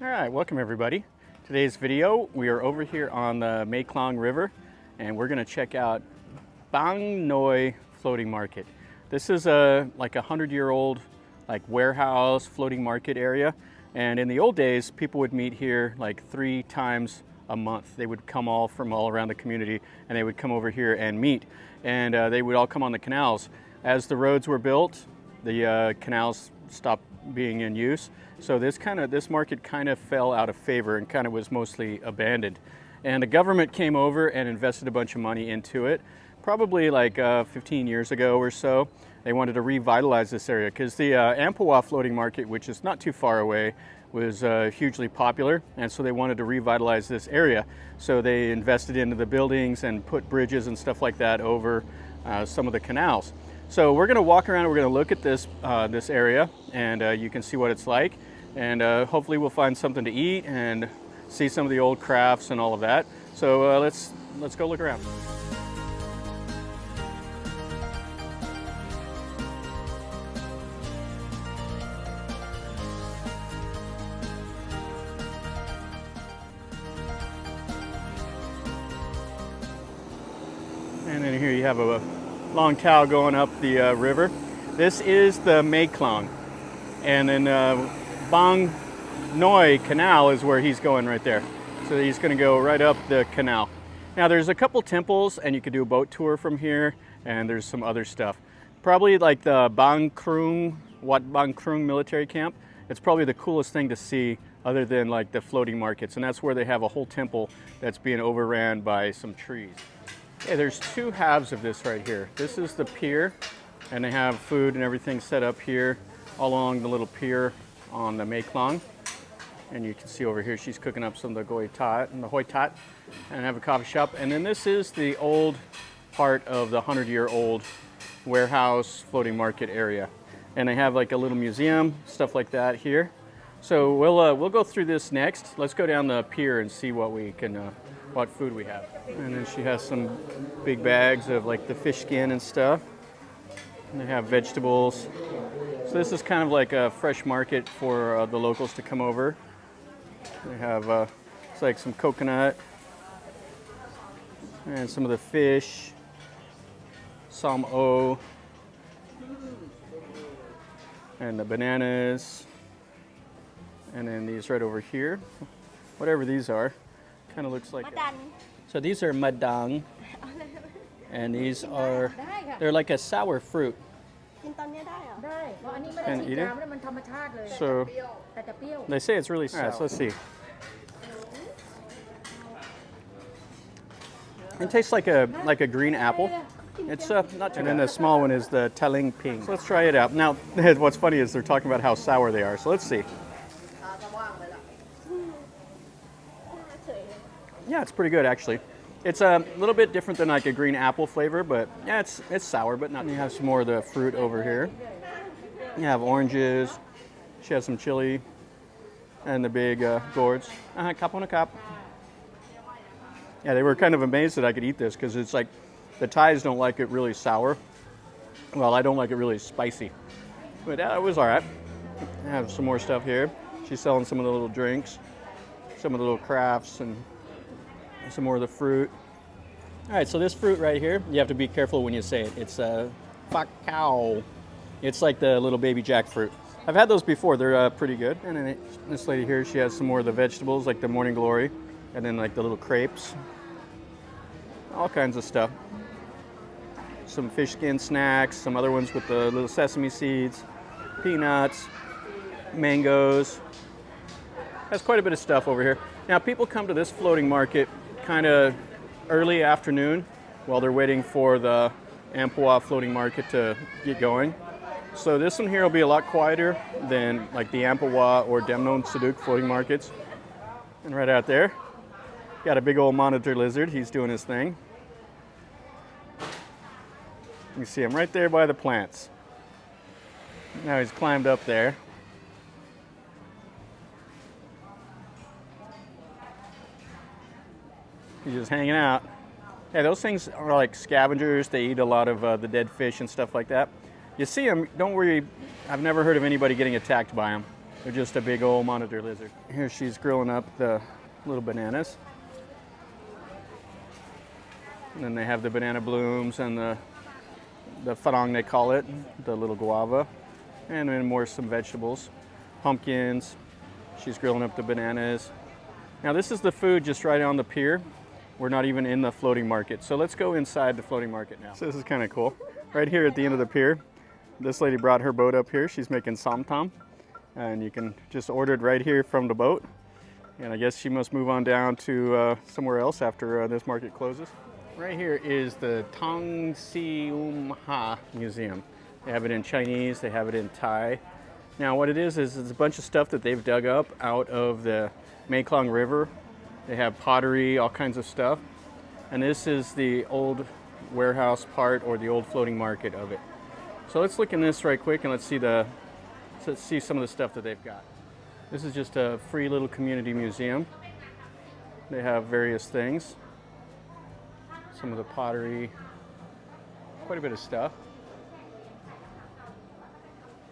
All right, welcome everybody. Today's video, we are over here on the Mae Klong River and we're gonna check out Bang Noi Floating Market. This is like a 100-year-old like warehouse floating market area. And in the old days, people would meet here like 3 times a month. They would come all from all around the community and they would come over here and meet. And they would all come on the canals. As the roads were built, the canals stopped being in use. So this market kind of fell out of favor and kind of was mostly abandoned. And the government came over and invested a bunch of money into it, probably like 15 years ago or so. They wanted to revitalize this area because the Amphawa floating market, which is not too far away, was hugely popular, and so they wanted to revitalize this area. So they invested into the buildings and put bridges and stuff like that over some of the canals. So we're going to walk around and we're going to look at this this area, and you can see what it's like, and hopefully we'll find something to eat and see some of the old crafts and all of that. So let's go look around. And then here you have a long towel going up the river. This is the Mae Klong, and then Bang Noi Canal is where he's going right there. So he's going to go right up the canal. Now there's a couple temples, and you could do a boat tour from here, and there's some other stuff. Probably like the Bang Krung military camp. It's probably the coolest thing to see other than like the floating markets, and that's where they have a whole temple that's being overran by some trees. Okay, there's 2 halves of this right here. This is the pier, and they have food and everything set up here all along the little pier on the Mae Klong. And you can see over here she's cooking up some of the goi tat and the hoi tat, and have a coffee shop. And then this is the old part of the 100-year-old warehouse floating market area. And they have like a little museum, stuff like that here. So we'll go through this next. Let's go down the pier and see what we can what food we have. And then she has some big bags of like the fish skin and stuff. And they have vegetables. So this is kind of like a fresh market for the locals to come over. They have it's like some coconut and some of the fish, som o, and the bananas, and then these right over here, whatever these are. Kind of looks like so these are madang, and these are, they're like a sour fruit. Can eat it? So they say it's really sour. All right, so let's see. It tastes like a green apple. It's not too bad. And then the small one is the taling ping. So let's try it out. Now what's funny is they're talking about how sour they are, so let's see. Yeah, it's pretty good actually. It's a little bit different than like a green apple flavor, but yeah, it's sour, but not. You have some more of the fruit over here. You have oranges. She has some chili, and the big gourds. Cup on a cup. Yeah, they were kind of amazed that I could eat this because it's like the Thais don't like it really sour. Well, I don't like it really spicy, but it was all right. I have some more stuff here. She's selling some of the little drinks, some of the little crafts, and some more of the fruit. All right, so this fruit right here, you have to be careful when you say it. It's phak cow. It's like the little baby jackfruit. I've had those before. They're pretty good. And then this lady here, she has some more of the vegetables, like the morning glory, and then like the little crepes. All kinds of stuff. Some fish skin snacks, some other ones with the little sesame seeds, peanuts, mangoes. Has quite a bit of stuff over here. Now people come to this floating market kind of early afternoon while they're waiting for the Amphawa floating market to get going. So this one here will be a lot quieter than like the Amphawa or Demnon Saduk floating markets. And right out there, got a big old monitor lizard. He's doing his thing. You can see him right there by the plants. Now he's climbed up there. He's just hanging out. Yeah, those things are like scavengers. They eat a lot of the dead fish and stuff like that. You see them, don't worry. I've never heard of anybody getting attacked by them. They're just a big old monitor lizard. Here she's grilling up the little bananas. And then they have the banana blooms and the farang they call it, the little guava. And then some vegetables, pumpkins. She's grilling up the bananas. Now this is the food just right on the pier. We're not even in the floating market. So let's go inside the floating market now. So this is kind of cool. Right here at the end of the pier, this lady brought her boat up here. She's making samtam. And you can just order it right here from the boat. And I guess she must move on down to somewhere else after this market closes. Right here is the Tong Si Ha Museum. They have it in Chinese, they have it in Thai. Now what it is it's a bunch of stuff that they've dug up out of the Mae Klong River. They have pottery, all kinds of stuff. And this is the old warehouse part or the old floating market of it. So let's look in this right quick and let's see some of the stuff that they've got. This is just a free little community museum. They have various things. Some of the pottery, quite a bit of stuff.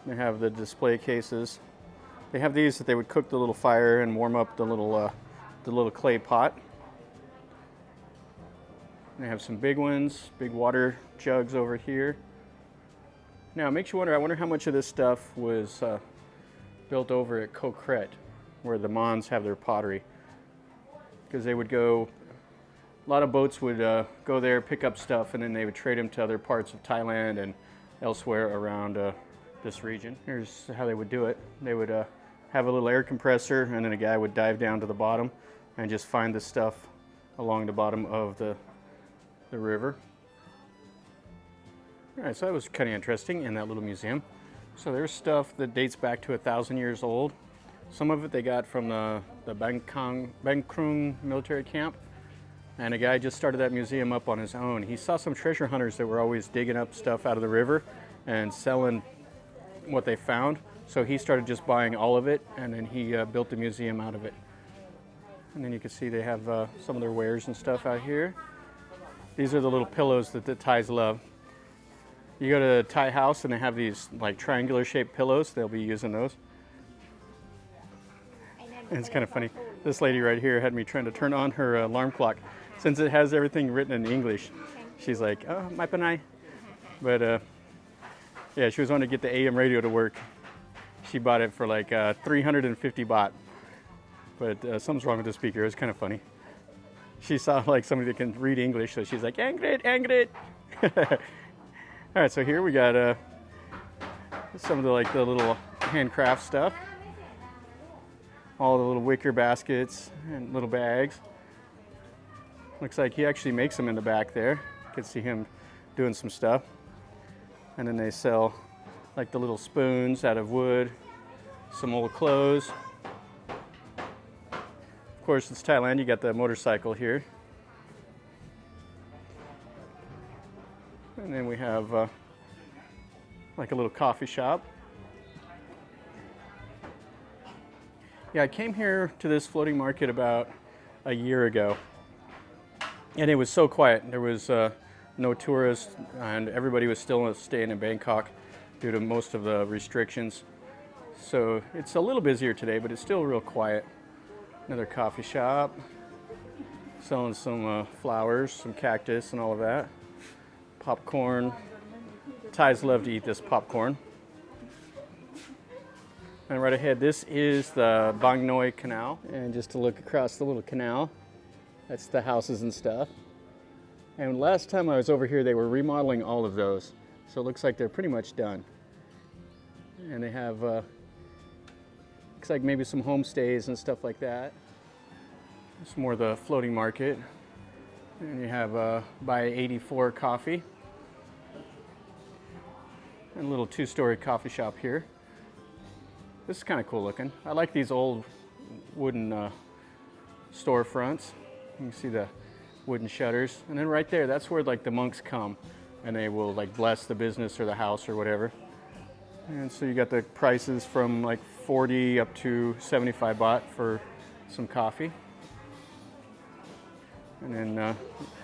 They have the display cases. They have these that they would cook the little fire and warm up the little clay pot. They have some big ones, big water jugs over here. Now it makes you wonder, I wonder how much of this stuff was built over at Kokret, where the Mons have their pottery. Because they would go, a lot of boats would go there, pick up stuff, and then they would trade them to other parts of Thailand and elsewhere around this region. Here's how they would do it. They would have a little air compressor, and then a guy would dive down to the bottom and just find the stuff along the bottom of the river. All right, so that was kind of interesting in that little museum. So there's stuff that dates back to 1,000 years old. Some of it they got from the Bang Krung military camp. And a guy just started that museum up on his own. He saw some treasure hunters that were always digging up stuff out of the river and selling what they found. So he started just buying all of it, and then he built the museum out of it. And then you can see they have some of their wares and stuff out here. These are the little pillows that the Thais love. You go to a Thai house and they have these like triangular shaped pillows. They'll be using those. And it's kind of funny. This lady right here had me trying to turn on her alarm clock. Since it has everything written in English, she's like, oh, my panai. But yeah, she was wanting to get the AM radio to work. She bought it for like 350 baht. But something's wrong with the speaker. It was kind of funny. She saw like somebody that can read English, so she's like, Angrit, Angrit. All right, so here we got some of the little handcraft stuff. All the little wicker baskets and little bags. Looks like he actually makes them in the back there. You can see him doing some stuff. And then they sell like the little spoons out of wood, some old clothes. Of course, it's Thailand. You got the motorcycle here. And then we have like a little coffee shop. Yeah, I came here to this floating market about a year ago. And it was so quiet. There was no tourists, and everybody was still staying in Bangkok due to most of the restrictions. So it's a little busier today, but it's still real quiet. Another coffee shop, selling some flowers, some cactus and all of that. Popcorn. Thais love to eat this popcorn. And right ahead, this is the Bang Noi Canal. And just to look across the little canal, that's the houses and stuff. And last time I was over here, they were remodeling all of those. So it looks like they're pretty much done. And they have, looks like maybe some homestays and stuff like that. It's more the floating market. And you have by 84 coffee. And a little two-story coffee shop here. This is kind of cool looking. I like these old wooden storefronts. You can see the wooden shutters. And then right there, that's where like the monks come and they will like bless the business or the house or whatever. And so you got the prices from like 40 up to 75 baht for some coffee. And then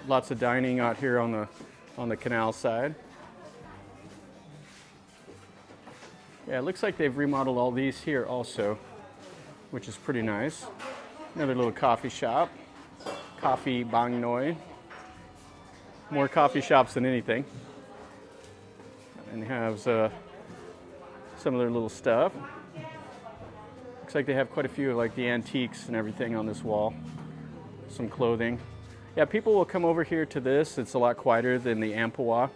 lots of dining out here on the canal side. Yeah, it looks like they've remodeled all these here also, which is pretty nice. Another little coffee shop. Coffee Bang Noi. More coffee shops than anything. And it has some of their little stuff. Looks like they have quite a few of like the antiques and everything on this wall. Some clothing. Yeah, people will come over here to this. It's a lot quieter than the Amphawa.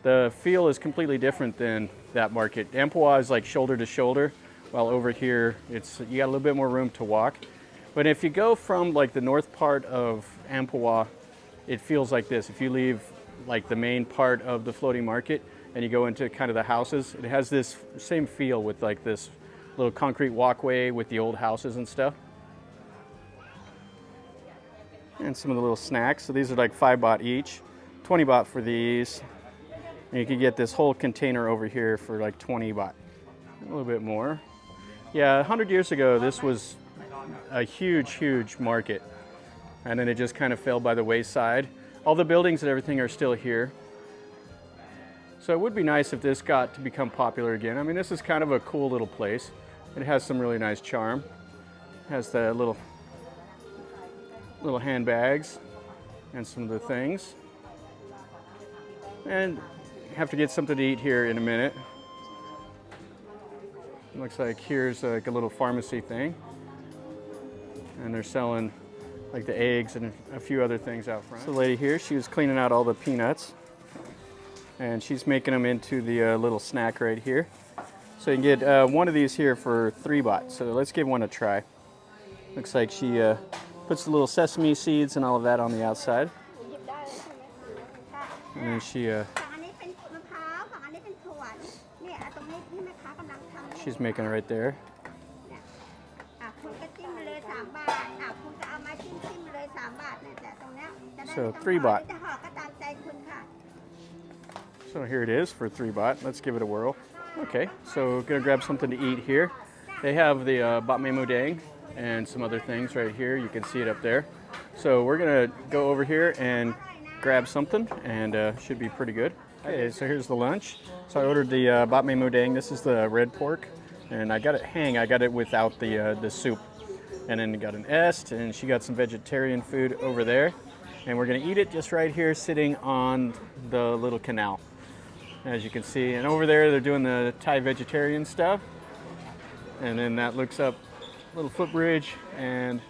The feel is completely different than that market. Amphawa is like shoulder to shoulder, while over here you got a little bit more room to walk. But if you go from like the north part of Amphawa, it feels like this. If you leave like the main part of the floating market and you go into kind of the houses, it has this same feel with like this little concrete walkway with the old houses and stuff. And some of the little snacks. So these are like 5 baht each, 20 baht for these. And you can get this whole container over here for like 20 baht, a little bit more. Yeah, 100 years ago, this was a huge, huge market. And then it just kind of fell by the wayside. All the buildings and everything are still here. So it would be nice if this got to become popular again. I mean, this is kind of a cool little place. It has some really nice charm. It has the little handbags and some of the things. And you have to get something to eat here in a minute. It looks like here's like a little pharmacy thing. And they're selling like the eggs and a few other things out front. So the lady here, she was cleaning out all the peanuts. And she's making them into the little snack right here. So you can get one of these here for 3 baht. So let's give one a try. Looks like she puts the little sesame seeds and all of that on the outside. And then she's making it right there. So 3 baht. So here it is for 3 baht. Let's give it a whirl. Okay, so we're gonna grab something to eat here. They have the bap mae mudang and some other things right here. You can see it up there. So we're gonna go over here and grab something, and should be pretty good. Okay, so here's the lunch. So I ordered the bap mae mudang. This is the red pork, and I got it without the soup. And then got an est, and she got some vegetarian food over there. And we're gonna eat it just right here, sitting on the little canal, as you can see. And over there, they're doing the Thai vegetarian stuff. And then that looks up a little footbridge, and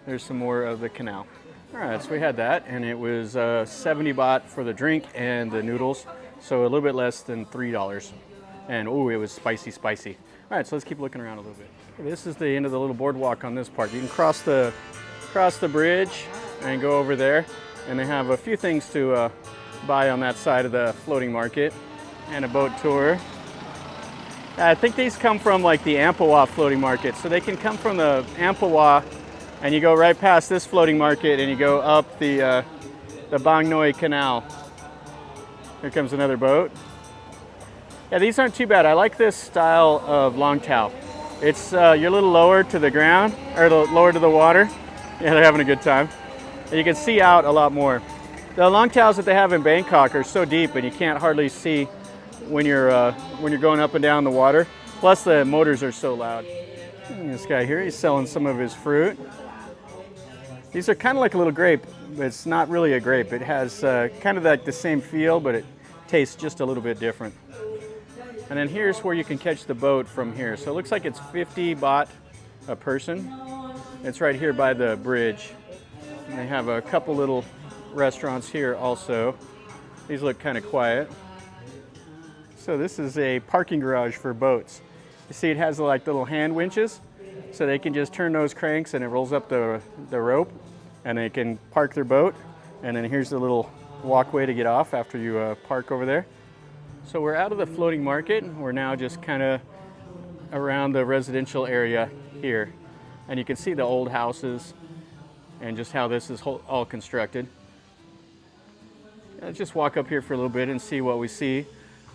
there's some more of the canal. All right, so we had that, and it was 70 baht for the drink and the noodles, so a little bit less than $3. And oh, it was spicy, spicy. All right, so let's keep looking around a little bit. This is the end of the little boardwalk on this part. You can cross the bridge and go over there, and they have a few things to buy on that side of the floating market, and a boat tour. I think these come from like the Amphawa floating market, so they can come from the Amphawa, and you go right past this floating market, and you go up the Bang Noi Canal. Here comes another boat. Yeah, these aren't too bad. I like this style of long towel. It's you're a little lower to the ground, or lower to the water. Yeah, they're having a good time. And you can see out a lot more. The long towels that they have in Bangkok are so deep, and you can't hardly see when you're going up and down the water. Plus the motors are so loud. And this guy here, he's selling some of his fruit. These are kind of like a little grape, but it's not really a grape. It has kind of like the same feel, but it tastes just a little bit different. And then here's where you can catch the boat from here. So it looks like it's 50 baht a person. It's right here by the bridge. And they have a couple little restaurants here also. These look kind of quiet. So this is a parking garage for boats. You see it has like little hand winches, so they can just turn those cranks and it rolls up the rope, and they can park their boat. And then here's the little walkway to get off after you park over there. So we're out of the floating market. We're now just kind of around the residential area here. And you can see the old houses and just how this is all constructed. Let's just walk up here for a little bit and see what we see.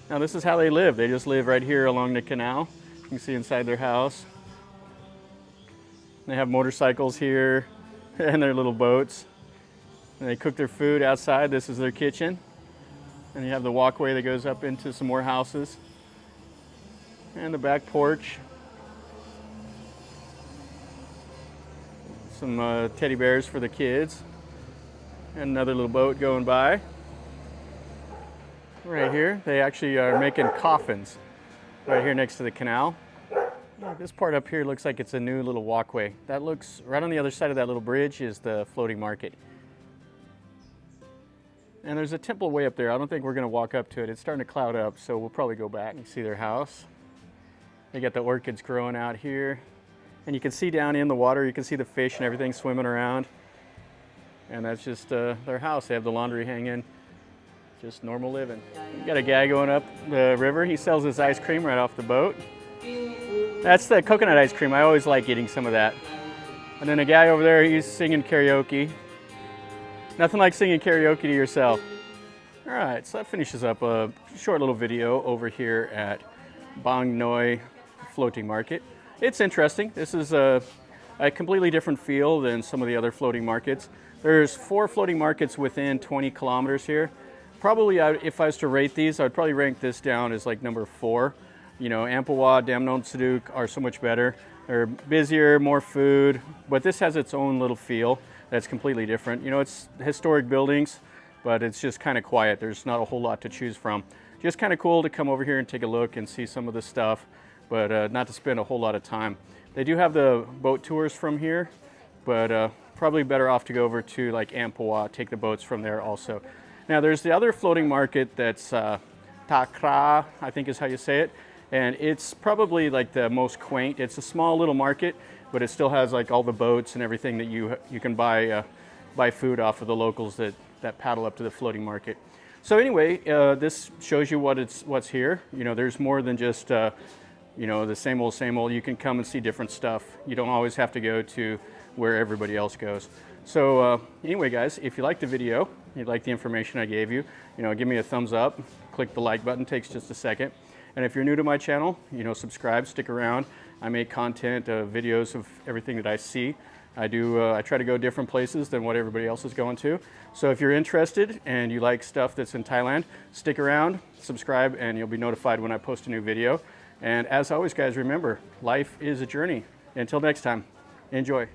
Now this is how they live. They just live right here along the canal. You can see inside their house. They have motorcycles here and their little boats. And they cook their food outside. This is their kitchen. And you have the walkway that goes up into some more houses. And the back porch. Some teddy bears for the kids. And another little boat going by. Right here, they actually are making coffins right here next to the canal. Yeah, this part up here looks like it's a new little walkway. That looks, right on the other side of that little bridge is the floating market. And there's a temple way up there. I don't think we're going to walk up to it. It's starting to cloud up, so we'll probably go back and see their house. They got the orchids growing out here. And you can see down in the water, you can see the fish and everything swimming around. And that's just their house. They have the laundry hanging. Just normal living. You got a guy going up the river. He sells his ice cream right off the boat. That's the coconut ice cream. I always like eating some of that. And then a guy over there, he's singing karaoke. Nothing like singing karaoke to yourself. All right, so that finishes up a short little video over here at Bang Noi Floating Market. It's interesting. This is a completely different feel than some of the other floating markets. There's 4 floating markets within 20 kilometers here. Probably, if I was to rate these, I would probably rank this down as like number 4. You know, Amphawa, Dam Non Saduk are so much better. They're busier, more food, but this has its own little feel that's completely different. You know, it's historic buildings, but it's just kind of quiet. There's not a whole lot to choose from. Just kind of cool to come over here and take a look and see some of the stuff, but not to spend a whole lot of time. They do have the boat tours from here, but probably better off to go over to like Amphawa, take the boats from there also. Now there's the other floating market that's Takra, I think is how you say it. And it's probably like the most quaint. It's a small little market, but it still has like all the boats and everything that you can buy food off of the locals that paddle up to the floating market. So anyway, this shows you what's here. You know, there's more than just you know, the same old, same old. You can come and see different stuff. You don't always have to go to where everybody else goes. So anyway, guys, if you liked the video, you like the information I gave you, you know, give me a thumbs up. Click the like button. Takes just a second. And if you're new to my channel, you know, subscribe, stick around. I make content, videos of everything that I see. I try to go different places than what everybody else is going to. So if you're interested and you like stuff that's in Thailand, stick around, subscribe, and you'll be notified when I post a new video. And as always, guys, remember, life is a journey. Until next time, enjoy.